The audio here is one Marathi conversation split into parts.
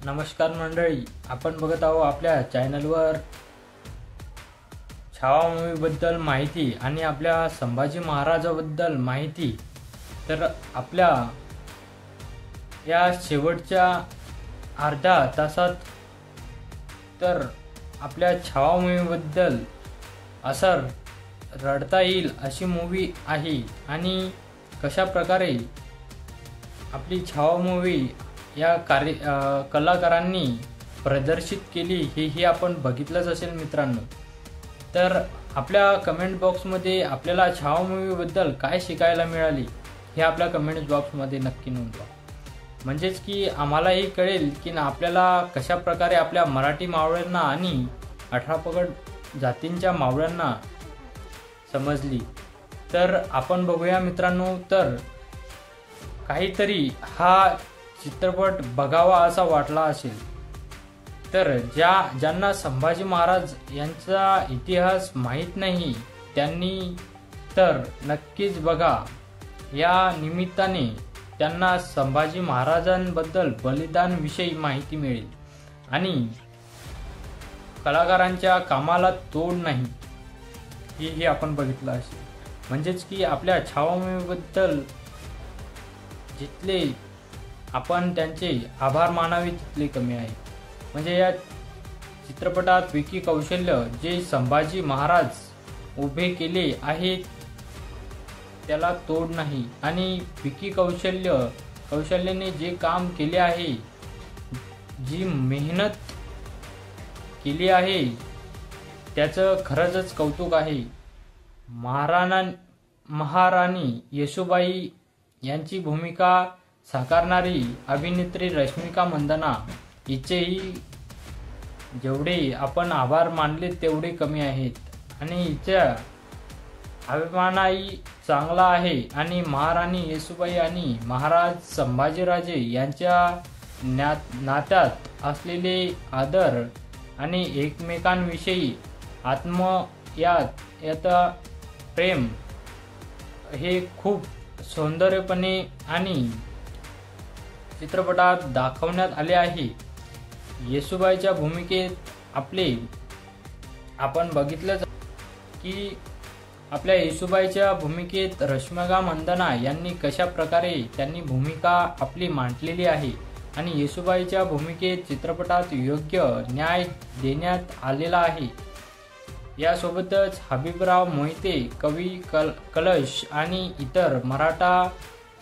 नमस्कार मंडळी, आपण बघत आहोत आपल्या चॅनलवर छावा मूवीबद्दल माहिती आणि आपल्या संभाजी महाराजाबद्दल माहिती। तर आपल्या या शेवटच्या अर्ध्या तासात तर आपल्या छावा मूवीबद्दल असं रडता येईल अशी मूवी आहे आणि कशा प्रकारे आपली छावा मूवी या कलाकारांनी प्रदर्शित केली हे आपण बघितलंच असेल मित्रांनो। तर आपल्या कमेंट बॉक्समध्ये आपल्याला छावा मूवीबद्दल काय शिकायला मिळाली हे आपल्या कमेंट बॉक्समध्ये नक्की नोंदवा, म्हणजेच की आम्हालाही कळेल की आपल्याला कशा प्रकारे आपल्या मराठी मावळ्यांना आणि 18 पगड जातींच्या मावळ्यांना समजली। तर आपण बघूया मित्रांनो, तर काहीतरी हा चित्रपट बघावा असा वाटला असेल तर ज्यांना संभाजी महाराज यांचा इतिहास माहीत नाही त्यांनी तर नक्कीच बघा। या निमित्ताने त्यांना संभाजी महाराजांबद्दल बलिदान विषयी माहिती मिळेल आणि कलाकारांच्या कामाला तोड नाही हे आपण बघितलं असेल। म्हणजेच की आपल्या छावा मूवीबद्दल जितले आपण त्यांचे आभार मानावे तितले कमी आहे। म्हणजे या चित्रपटात विकी कौशल्य जे संभाजी महाराज उभे केले आहेत त्याला तोड नाही आणि विकी कौशल्याने जे काम केले आहे, जी मेहनत केली आहे त्याचं खरंच कौतुक आहे। महाराणी येसूबाई यांची भूमिका साकारणारी अभिनेत्री रश्मिका मंदाना हिचेही जेवढे आपण आभार मानले तेवढे कमी आहेत आणि हिचा अभिमानही चांगला आहे आणि महाराणी येसूबाई आणि महाराज संभाजीराजे यांच्या नात्यात असलेले आदर आणि एकमेकांविषयी आत्मीयता प्रेम हे खूप सौंदर्यपणे आणि चित्रपटात दाखवण्यात आले आहे। येसूबाईच्या भूमिकेत आपण बघितलं की आपल्या येसूबाईच्या भूमिकेत रश्मिका मंदाना यांनी कशा प्रकारे त्यांनी भूमिका आपली मांडलेली आहे आणि येसूबाईच्या भूमिकेत चित्रपटात योग्य न्याय देण्यात आलेला आहे। यासोबतच हबीबराव मोहिते, कवी कलश आणि इतर मराठा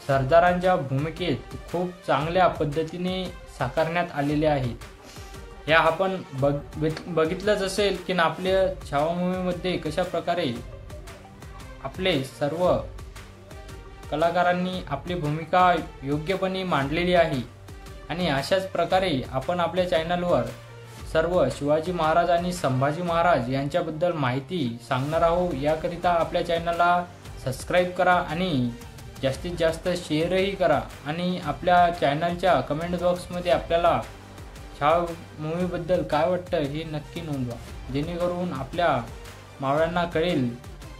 सरदारांच्या भूमिकेत खूप चांगल्या पद्धतीने साकारण्यात आलेले आहेत। या आपण बघितलंच असेल की आपल्या छावा मूवीमध्ये कशा प्रकारे आपले सर्व कलाकारांनी आपली भूमिका योग्यपणे मांडलेली आहे आणि अशाच प्रकारे आपण आपल्या चॅनलवर सर्व शिवाजी महाराज आणि संभाजी महाराज यांच्याबद्दल माहिती सांगणार आहोत। याकरिता आपल्या चॅनलला सबस्क्राईब करा आणि जास्तीत जास्त शेअरही करा आणि आपल्या चॅनलच्या कमेंट बॉक्समध्ये आपल्याला छावा मूवीबद्दल काय वाटतं हे नक्की नोंदवा, जेणेकरून आपल्या मावळ्यांना कळेल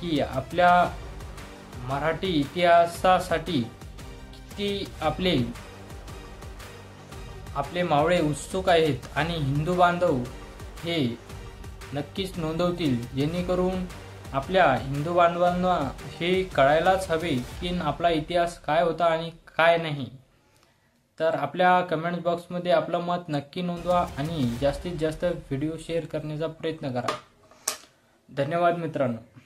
की आपल्या मराठी इतिहासासाठी किती आपले मावळे उत्सुक आहेत आणि हिंदू बांधव हे नक्कीच नोंदवतील, जेणेकरून आपल्या हिंदू बांधवांना हे कळायलाच हवे की आपला इतिहास काय होता आणि काय नाही। तर आपल्या कमेंट बॉक्समध्ये आपलं मत नक्की नोंदवा आणि जास्तीत जास्त व्हिडिओ शेअर करण्याचा प्रयत्न करा। धन्यवाद मित्रांनो।